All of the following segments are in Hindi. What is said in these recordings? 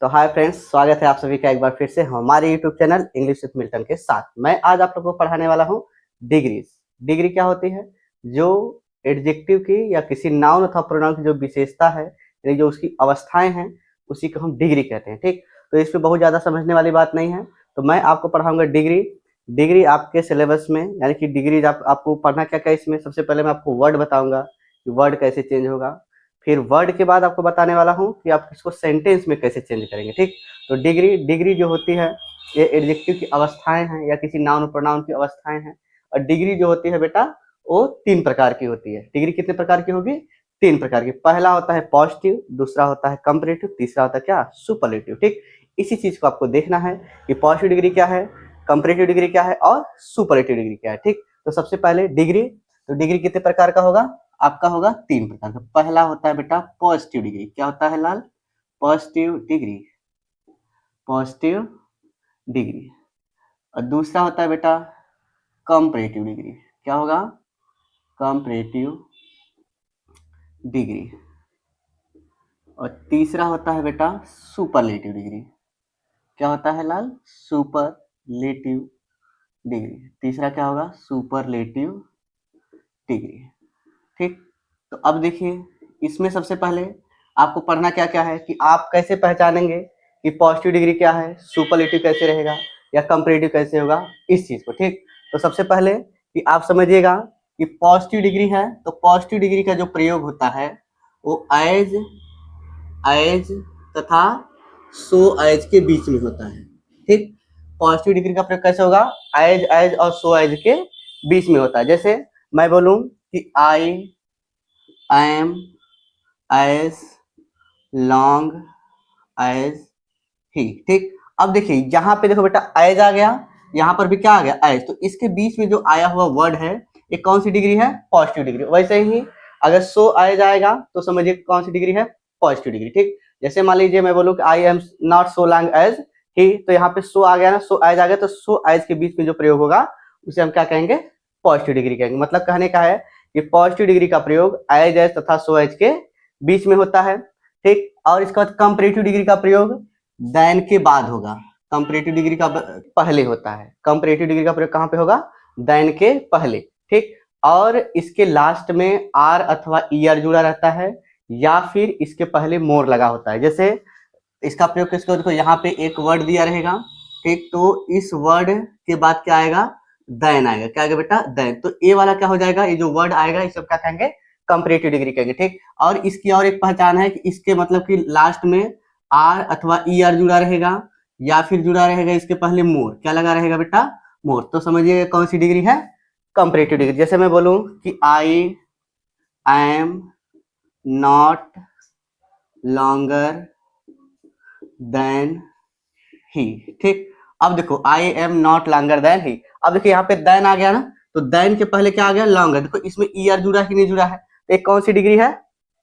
तो हाय फ्रेंड्स, स्वागत है आप सभी का एक बार फिर से हमारे YouTube channel English with Milton के साथ। मैं आज आप लोगों को पढ़ाने वाला हूँ डिग्रीज। डिग्री क्या होती है? जो एडजेक्टिव की या किसी नाउन अथवा प्रोनाउन की जो विशेषता है, यानी जो उसकी अवस्थाएं हैं, उसी को हम डिग्री कहते हैं। ठीक, तो इसमें बहुत ज़्यादा समझने वाली बात नहीं है। तो मैं आपको पढ़ाऊंगा डिग्री। डिग्री आपके सिलेबस में, यानी कि डिग्री आपको पढ़ना क्या क्या इसमें। सबसे पहले मैं आपको वर्ड बताऊंगा कि वर्ड कैसे चेंज होगा। फिर वर्ड के बाद आपको बताने वाला हूँ कि आप इसको सेंटेंस में कैसे चेंज करेंगे। ठीक, तो डिग्री डिग्री जो होती है ये एडजेक्टिव की अवस्थाएं हैं या किसी नाउन प्रोनाउन की अवस्थाएं हैं। और डिग्री जो होती है बेटा वो 3 प्रकार की होती है। डिग्री कितने प्रकार की होगी? 3 प्रकार की। पहला होता है पॉजिटिव, दूसरा होता है कंपैरेटिव, तीसरा होता है क्या? सुपरलेटिव। ठीक, इसी चीज को आपको देखना है कि पॉजिटिव डिग्री क्या है, कंपैरेटिव डिग्री क्या है और सुपरलेटिव डिग्री क्या है। ठीक, तो सबसे पहले डिग्री। तो डिग्री कितने प्रकार का होगा? आपका होगा 3 प्रकार का। पहला होता है बेटा पॉजिटिव डिग्री। क्या होता है लाल? Positive degree, positive degree. और दूसरा होता है बेटा कंपैरेटिव डिग्री। क्या होगा? Comparative degree. और तीसरा होता है बेटा सुपरलेटिव डिग्री। क्या होता है लाल? Superlative degree. तीसरा क्या होगा? Superlative degree. ठीक, तो अब देखिए इसमें सबसे पहले आपको पढ़ना क्या क्या है कि आप कैसे पहचानेंगे कि पॉजिटिव डिग्री क्या है, सुपरलेटिव कैसे रहेगा या कंपैरेटिव कैसे होगा, इस चीज को। ठीक, तो सबसे पहले कि आप समझिएगा कि पॉजिटिव डिग्री है तो पॉजिटिव डिग्री का जो प्रयोग होता है वो एज एज तथा सो एज के बीच में होता है। ठीक, पॉजिटिव डिग्री का प्रयोग कैसे होगा? एज एज और सो एज के बीच में होता है। जैसे मैं बोलूं कि I am as long as he. ठीक, अब देखिए यहाँ पे देखो बेटा एज आ गया, यहाँ पर भी क्या आ गया? एज। तो इसके बीच में जो आया हुआ वर्ड है ये कौन सी डिग्री है? Positive degree. वैसे ही अगर सो एज आएगा तो समझिए कौन सी डिग्री है? Positive degree. ठीक, जैसे मान लीजिए मैं बोलूँ कि I am not so long as he, तो यहाँ पे सो आ गया ना, सो एज आ गया, तो सो एज के बीच में जो प्रयोग होगा उसे हम क्या कहेंगे? पॉजिटिव डिग्री कहेंगे। मतलब कहने का है कि पॉजिटिव डिग्री का प्रयोग एज एज तथा सो एज के बीच में होता है। ठीक, और इसके बाद कंपैरेटिव डिग्री का प्रयोग देन के बाद होगा। कंपैरेटिव डिग्री का पहले होता है। कंपैरेटिव डिग्री का प्रयोग कहाँ पे होगा? देन के पहले। ठीक, और इसके लास्ट में आर अथवा ईआर जुड़ा रहता है या फिर इसके पहले मोर लगा होता है। जैसे इसका प्रयोग किसको? देखो यहाँ पे एक वर्ड दिया रहेगा। ठीक, तो इस वर्ड के बाद क्या आएगा? देन आएगा। क्या आएगा बेटा? देन। तो ए वाला क्या हो जाएगा? ये जो वर्ड आएगा इसे क्या कहेंगे? कंपैरेटिव डिग्री कहेंगे। ठीक, और इसकी और एक पहचान है कि इसके मतलब कि लास्ट में आर अथवा ई आर जुड़ा रहेगा या फिर जुड़ा रहेगा इसके पहले मोर। क्या लगा रहेगा बेटा? मोर। तो समझिए कौन सी डिग्री है? Comparative degree. जैसे मैं बोलूं कि I am not longer than he. ठीक, अब देखो I am not longer than he. अब देखो यहाँ पे देन आ गया ना, तो देन के पहले क्या आ गया? लॉन्गर। देखो इसमें ई आर जुड़ा है कि नहीं जुड़ा है? तो एक कौन सी डिग्री है?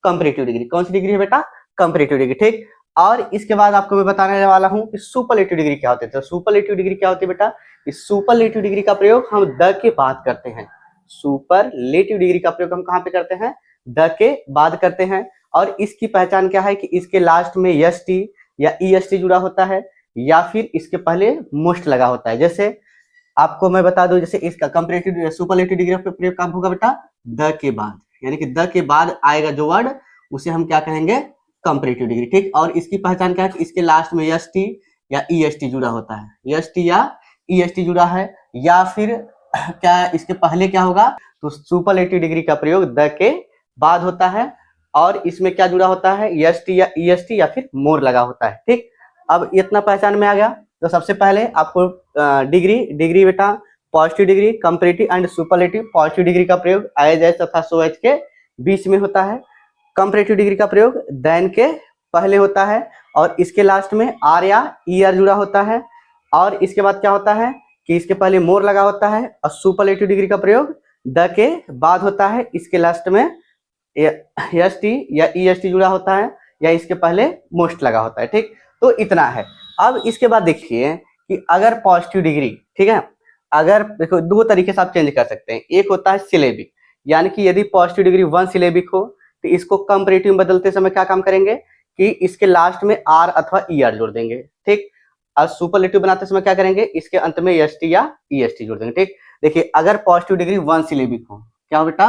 Comparative degree. कौन सी डिग्री है बेटा? Comparative degree. ठीक, और इसके बाद आपको मैं बताने वाला हूँ कि सुपरलेटिव डिग्री क्या होती है। तो सुपरलेटिव डिग्री क्या होती है बेटा? इस सुपरलेटिव डिग्री का प्रयोग हम द के बाद करते हैं। सुपरलेटिव डिग्री का प्रयोग हम कहाँ पे करते हैं? द के बाद करते हैं। और इसकी पहचान क्या है कि इसके लास्ट में एस टी या ई एस टी जुड़ा होता है या फिर इसके पहले मोस्ट लगा होता है। जैसे आपको मैं बता दूं, जैसे इसका कंपैरेटिव सुपरलेटिव डिग्री का प्रयोग कब होगा बेटा? द के बाद, यानी कि द के बाद आएगा जो वर्ड उसे हम क्या कहेंगे? Comparative degree. ठीक, और इसकी पहचान क्या है कि इसके लास्ट में एस टी या ई एस टी जुड़ा होता है। एस टी या ई एस टी जुड़ा है या फिर क्या इसके पहले क्या होगा? तो सुपरलेटिव डिग्री का प्रयोग द के बाद होता है और इसमें क्या जुड़ा होता है? एस टी या ई एस टी या फिर मोर लगा होता है। ठीक, अब इतना पहचान में आ गया। तो सबसे पहले आपको डिग्री बेटा positive degree, comparative and superlative. Positive degree का प्रयोग एज एज तथा सो एज के बीच में होता है। कंपैरेटिव डिग्री का प्रयोग देन के पहले होता है और इसके लास्ट में आर या ई आर जुड़ा होता है। और इसके बाद क्या होता है कि इसके पहले मोर लगा होता है। और सुपरलेटिव डिग्री का प्रयोग द के बाद होता है, इसके लास्ट में एस टी या ई एस टी जुड़ा होता है या इसके पहले मोस्ट लगा होता है। ठीक, तो इतना है। अब इसके बाद देखिए कि अगर पॉजिटिव डिग्री, ठीक है, अगर देखो दो तरीके से आप चेंज कर सकते हैं। एक होता है सिलेबिक, यानी कि यदि पॉजिटिव डिग्री 1 सिलेबिक हो तो इसको कंपैरेटिव में बदलते समय क्या काम करेंगे कि इसके लास्ट में आर अथवा ई आर जोड़ देंगे, ठीक। और सुपरलेटिव बनाते समय क्या करेंगे, इसके अंत में एस टी या ई एस टी जोड़ देंगे, ठीक। देखिए अगर पॉजिटिव डिग्री वन सिलेबिक हो, क्या हो बेटा,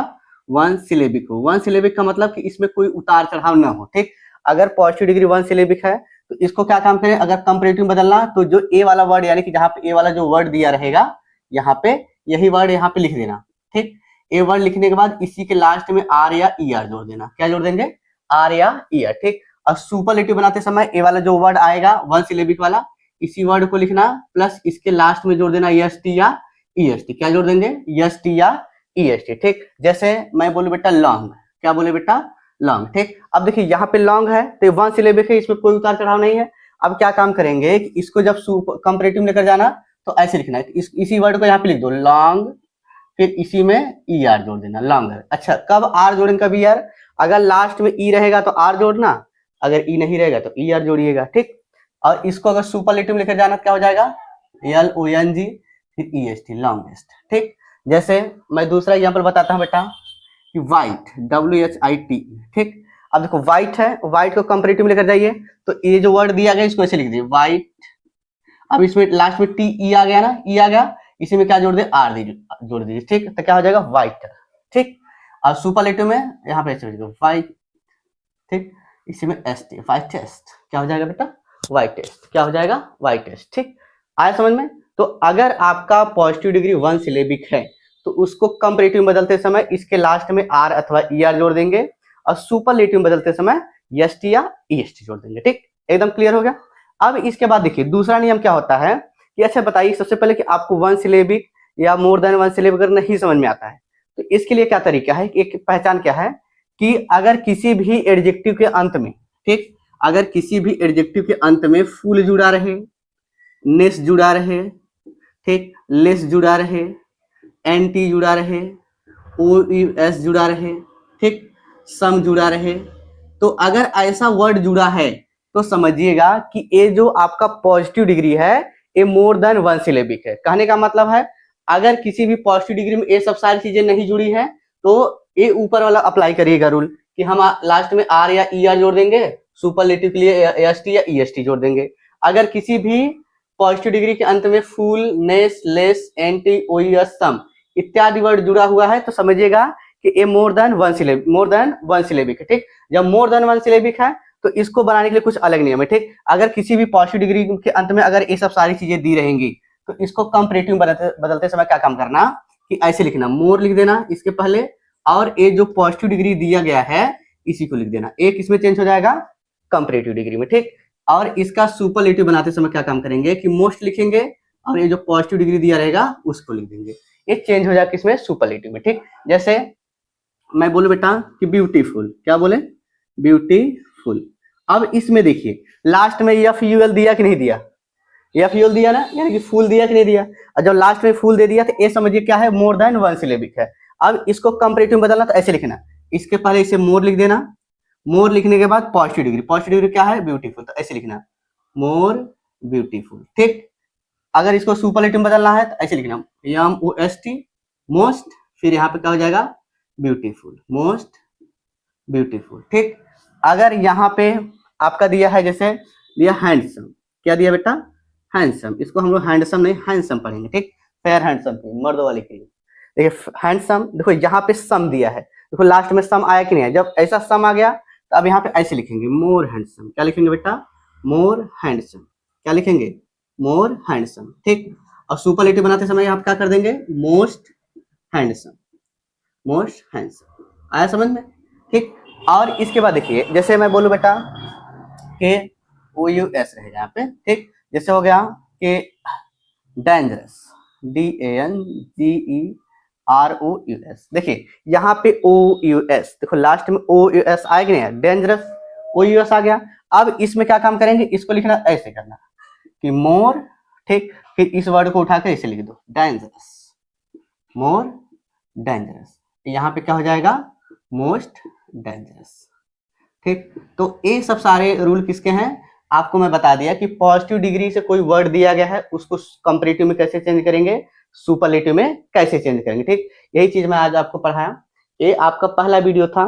वन सिलेबिक हो। वन सिलेबिक का मतलब कि इसमें कोई उतार चढ़ाव ना हो, ठीक। अगर पॉजिटिव डिग्री वन सिलेबिक है तो इसको क्या काम करें, अगर कंपैरेटिव बदलना तो जो ए वाला वर्ड यानी कि जहां पे ए वाला जो वर्ड दिया रहेगा यहाँ पे यही वर्ड यहाँ पे लिख देना, ठीक। ए वर्ड लिखने के बाद इसी के लास्ट में आर या ई आर जोड़ देना, क्या जोड़ देंगे, आर या ई आर, ठीक। और सुपरलेटिव बनाते समय ए वाला जो वर्ड आएगा वन सिलेबिक वाला, इसी वर्ड को लिखना प्लस इसके लास्ट में जोड़ देना एस टी या ई एस टी, क्या जोड़ देंगे, एस टी या ई एस टी, ठीक। जैसे मैं बोलूं बेटा लॉन्ग, क्या बोले बेटा, लॉन्ग, ठीक। अब देखिए यहाँ पे लॉन्ग है तो वन सिलेबिक है, इसमें कोई उतार चढ़ाव नहीं है। अब क्या काम करेंगे कि इसको जब कंपैरेटिव लेकर जाना तो ऐसे लिखना है, इसी वर्ड को यहाँ पे लिख दो लॉन्ग, फिर इसी में ई आर जोड़ देना, लॉन्गर। अच्छा कब आर जोड़ेंगे, कभी यार, अगर लास्ट में ई रहेगा तो आर जोड़ना, अगर ई नहीं रहेगा तो ई आर जोड़िएगा, ठीक। और इसको अगर सुपरलेटिव लेकर जाना क्या हो जाएगा, एल ओ एन जी फिर ई एस टी, लॉन्गेस्ट, ठीक। जैसे मैं दूसरा एग्जाम्पल बताता हूँ बेटा कि white, W H I T, ठीक। अब देखो व्हाइट है, व्हाइट को कंपैरेटिव लेकर जाइए तो ये जो वर्ड दिया गया इसको ऐसे लिख दिए व्हाइट। अब इसमें लास्ट में टी ई आ गया ना, ई आ गया, इसी में क्या जोड़ दे, आर जोड़ दीजिए, ठीक। तो क्या हो जाएगा व्हाइट, ठीक। और सुपरलेटिव में यहाँ पे व्हाइट, ठीक, इसी में एस टी, व्हाइट टेस्ट, क्या हो जाएगा बेटा, व्हाइट टेस्ट, क्या हो जाएगा, व्हाइट टेस्ट, ठीक। आया समझ में। तो अगर आपका पॉजिटिव डिग्री वन सिलेबिक है तो उसको कंपैरेटिव बदलते समय इसके लास्ट में आर अथवा ई आर जोड़ देंगे और सुपरलेटिव बदलते समय एस टी या ई एस टी जोड़ देंगे, ठीक। एकदम क्लियर हो गया। अब इसके बाद देखिए दूसरा नियम क्या होता है कि अच्छा बताइए सबसे पहले कि आपको वन सिलेबिक या मोर देन वन सिलेबिक अगर नहीं समझ में आता है तो इसके लिए क्या तरीका है, एक पहचान क्या है कि अगर किसी भी एडजेक्टिव के अंत में, ठीक, अगर किसी भी एडजेक्टिव के अंत में फुल जुड़ा रहे, नेस जुड़ा रहे, ठीक, लेस जुड़ा रहे, एन टी जुड़ा रहे, ओ यू एस जुड़ा रहे, ठीक, सम जुड़ा रहे, तो अगर ऐसा वर्ड जुड़ा है तो समझिएगा कि ये जो आपका पॉजिटिव डिग्री है ये मोर देन वन सिलेबिक है। कहने का मतलब है अगर किसी भी पॉजिटिव डिग्री में ये सब सारी चीजें नहीं जुड़ी है तो ये ऊपर वाला अप्लाई करिएगा रूल कि हम लास्ट में आर या ई आर जोड़ देंगे, सुपरलेटिव के लिए एस टी या ई एस टी जोड़ देंगे। अगर किसी भी पॉजिटिव डिग्री के अंत में फुल, नेस, लेस, एंटी, ओ एस, सम इत्यादि वर्ड जुड़ा हुआ है तो समझिएगा कि ये मोर देन वन सिलेबिक है, ठीक। जब मोर देन वन सिलेबिक है तो इसको बनाने के लिए कुछ अलग नियम है, ठीक। अगर किसी भी पॉजिटिव डिग्री के अंत में अगर ये सब सारी चीजें दी रहेंगी तो इसको कंपैरेटिव बदलते समय क्या काम करना कि ऐसे लिखना, मोर लिख देना इसके पहले और ये जो पॉजिटिव डिग्री दिया गया है इसी को लिख देना, एक इसमें चेंज हो जाएगा कंपैरेटिव डिग्री में, ठीक। और इसका सुपरलेटिव बनाते समय क्या काम करेंगे कि मोस्ट लिखेंगे और ये जो पॉजिटिव डिग्री दिया रहेगा उसको लिख देंगे, ये चेंज हो जाएगा किसमें, सुपरलेटिव में, ठीक। जैसे मैं बोलूं बेटा कि ब्यूटीफुल, क्या बोले, ब्यूटीफुल। अब इसमें देखिए लास्ट में एफ यू एल दिया कि नहीं दिया, एफ यू एल दिया ना, यानी कि फुल दिया कि नहीं दिया। और जब लास्ट में फुल दे दिया तो ये समझिए क्या है, मोर देन वन सिलेबिक है। अब इसको कंपैरेटिव बदलना तो ऐसे लिखना, इसके पहले इसे मोर लिख देना, मोर लिखने के बाद पॉजिटिव डिग्री क्या है, ब्यूटीफुल, तो ऐसे लिखना मोर ब्यूटीफुल, ठीक। अगर इसको सुपरलेटिव बदलना है तो ऐसे लिखना M O S T, most, फिर यहाँ पे क्या हो जाएगा, ब्यूटीफुल, मोस्ट ब्यूटीफुल, ठीक। अगर यहाँ पे आपका दिया है जैसे दिया हैंडसम, क्या दिया बेटा, हैंडसम, इसको हम लोग हैंडसम नहीं हैंडसम पढ़ेंगे, ठीक। फेयर हैंडसम मर्द वाले के लिए। देखिए हैंडसम, देखो यहाँ पे सम दिया है, देखो लास्ट में सम आया कि नहीं है, जब ऐसा सम आ गया तो अब यहाँ पे ऐसे लिखेंगे मोर हैंडसम, क्या लिखेंगे बेटा, मोर हैंडसम, क्या लिखेंगे, मोर हैंडसम, ठीक। और सुपरलेटिव बनाते समय आप क्या कर देंगे, मोस्ट हैंडसम, मोस्ट हैंडसम। आया समझ में, ठीक। और इसके बाद देखिए जैसे मैं बोलूं बेटा कि ओ यू एस रहेगा यहाँ पे, ठीक। जैसे हो गया कि dangerous, D A N G E R O U S, देखिए यहाँ पे ओ यू एस, देखो लास्ट में ओ यू एस आएगा नहीं है, डेंजरस ओ यू एस आ गया। अब इसमें क्या काम करेंगे, इसको लिखना ऐसे करना कि मोर, ठीक, फिर इस वर्ड को उठाकर इसे लिख दो डेंजरस, मोर डेंजरस, यहाँ पे क्या हो जाएगा, मोस्ट डेंजरस, ठीक। तो ये सब सारे रूल किसके हैं, आपको मैं बता दिया कि पॉजिटिव डिग्री से कोई वर्ड दिया गया है उसको कंपैरेटिव में कैसे चेंज करेंगे, सुपरलेटिव में कैसे चेंज करेंगे, ठीक। यही चीज मैं आज आपको पढ़ाया, ये आपका पहला वीडियो था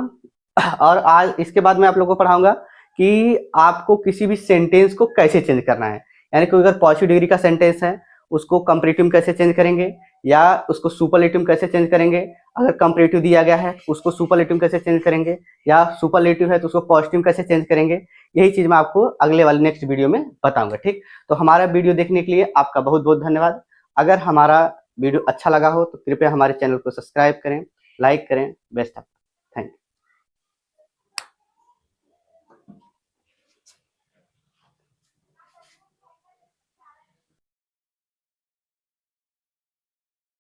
और आज इसके बाद मैं आप लोगों को पढ़ाऊंगा कि आपको किसी भी सेंटेंस को कैसे चेंज करना है। यानी कि अगर पॉजिटिव डिग्री का सेंटेंस है उसको कंपैरेटिव कैसे चेंज करेंगे, या उसको सुपरलेटिव कैसे चेंज करेंगे। अगर कंपैरेटिव दिया गया है उसको सुपरलेटिव कैसे चेंज करेंगे, या सुपरलेटिव है तो उसको पॉजिटिव कैसे चेंज करेंगे। यही चीज मैं आपको अगले वाले नेक्स्ट वीडियो में बताऊंगा। ठीक, तो हमारा वीडियो देखने के लिए आपका बहुत बहुत धन्यवाद। अगर हमारा वीडियो अच्छा लगा हो तो कृपया हमारे चैनल को सब्सक्राइब करें, लाइक करें। Best of.